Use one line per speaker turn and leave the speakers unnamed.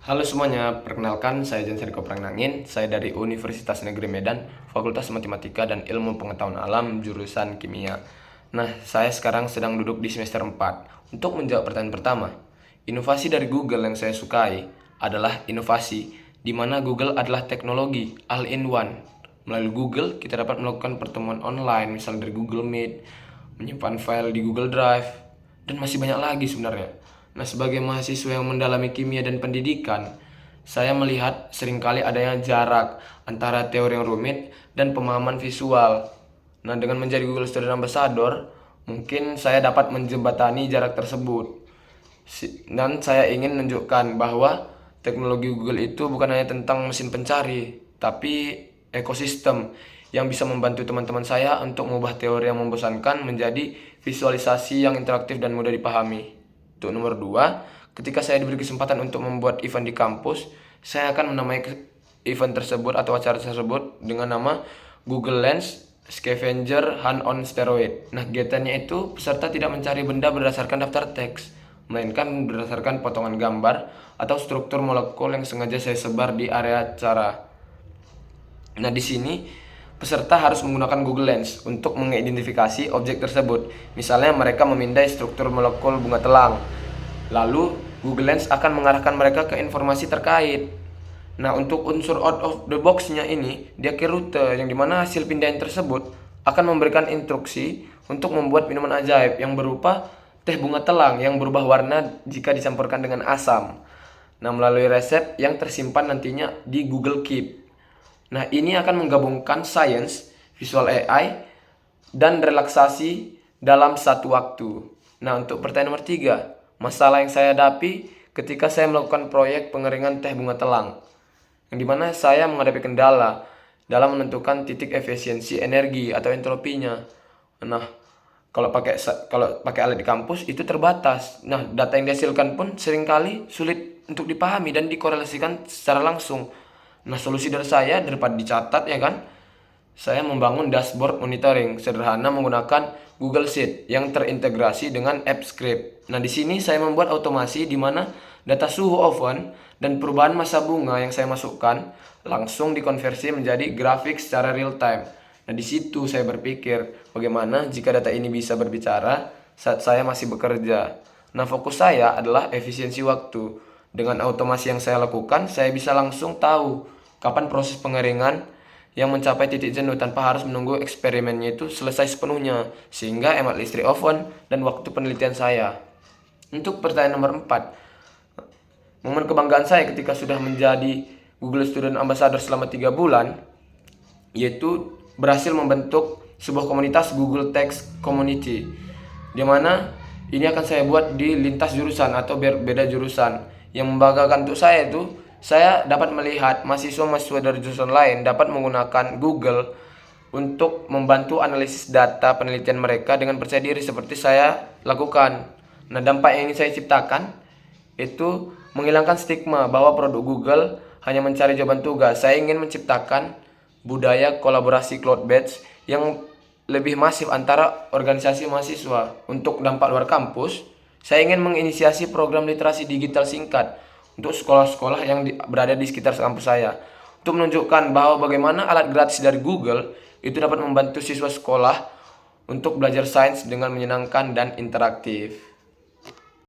Halo semuanya, perkenalkan saya Jansariko Prangnangin. Saya dari Universitas Negeri Medan, Fakultas Matematika dan Ilmu Pengetahuan Alam, jurusan Kimia. Nah, saya sekarang sedang duduk di semester 4. Untuk menjawab pertanyaan pertama, inovasi dari Google yang saya sukai adalah inovasi di mana Google adalah teknologi all-in-one. Melalui Google, kita dapat melakukan pertemuan online, misalnya dari Google Meet, menyimpan file di Google Drive, dan masih banyak lagi sebenarnya. Nah, sebagai mahasiswa yang mendalami kimia dan pendidikan, saya melihat seringkali adanya jarak antara teori yang rumit dan pemahaman visual. Nah, dengan menjadi Google Student Ambassador, mungkin saya dapat menjembatani jarak tersebut. Dan saya ingin menunjukkan bahwa teknologi Google itu bukan hanya tentang mesin pencari, tapi ekosistem yang bisa membantu teman-teman saya untuk mengubah teori yang membosankan menjadi visualisasi yang interaktif dan mudah dipahami. Untuk nomor 2, ketika saya diberi kesempatan untuk membuat event di kampus, saya akan menamai event tersebut atau acara tersebut dengan nama Google Lens Scavenger Hunt on Steroid. Nah, kegiatannya itu peserta tidak mencari benda berdasarkan daftar teks, melainkan berdasarkan potongan gambar atau struktur molekul yang sengaja saya sebar di area acara. Nah, di sini peserta harus menggunakan Google Lens untuk mengidentifikasi objek tersebut. Misalnya mereka memindai struktur molekul bunga telang. Lalu Google Lens akan mengarahkan mereka ke informasi terkait. Nah, untuk unsur out of the box-nya ini, dia ke rute yang dimana hasil pindahan tersebut akan memberikan instruksi untuk membuat minuman ajaib yang berupa teh bunga telang yang berubah warna jika dicampurkan dengan asam. Nah, melalui resep yang tersimpan nantinya di Google Keep. Nah, ini akan menggabungkan science, visual AI, dan relaksasi dalam satu waktu. Nah, untuk pertanyaan nomor 3, masalah yang saya hadapi ketika saya melakukan proyek pengeringan teh bunga telang, yang dimana saya menghadapi kendala dalam menentukan titik efisiensi energi atau entropinya. Nah, kalau pakai alat di kampus itu terbatas. Nah, data yang dihasilkan pun seringkali sulit untuk dipahami dan dikorelasikan secara langsung. Nah, solusi dari saya daripada dicatat ya kan, saya membangun dashboard monitoring sederhana menggunakan Google Sheet yang terintegrasi dengan AppScript. Nah, di sini saya membuat otomasi di mana data suhu oven dan perubahan massa bunga yang saya masukkan langsung dikonversi menjadi grafik secara real time. Nah, di situ saya berpikir bagaimana jika data ini bisa berbicara saat saya masih bekerja. Nah, fokus saya adalah efisiensi waktu. Dengan otomasi yang saya lakukan, saya bisa langsung tahu kapan proses pengeringan yang mencapai titik jenuh tanpa harus menunggu eksperimennya itu selesai sepenuhnya, sehingga hemat listrik oven dan waktu penelitian saya. Untuk pertanyaan nomor 4, momen kebanggaan saya ketika sudah menjadi Google Student Ambassador selama 3 bulan, yaitu berhasil membentuk sebuah komunitas Google Text Community, di mana ini akan saya buat di lintas jurusan atau berbeda jurusan. Yang membanggakan untuk saya itu, saya dapat melihat mahasiswa-mahasiswa dari jurusan lain dapat menggunakan Google untuk membantu analisis data penelitian mereka dengan percaya diri seperti saya lakukan. Nah, dampak yang ingin saya ciptakan itu menghilangkan stigma bahwa produk Google hanya mencari jawaban tugas. Saya ingin menciptakan budaya kolaborasi cloud-based yang lebih masif antara organisasi mahasiswa. Untuk dampak luar kampus, saya ingin menginisiasi program literasi digital singkat untuk sekolah-sekolah yang berada di sekitar kampus saya, untuk menunjukkan bahwa bagaimana alat gratis dari Google itu dapat membantu siswa sekolah untuk belajar sains dengan menyenangkan dan interaktif.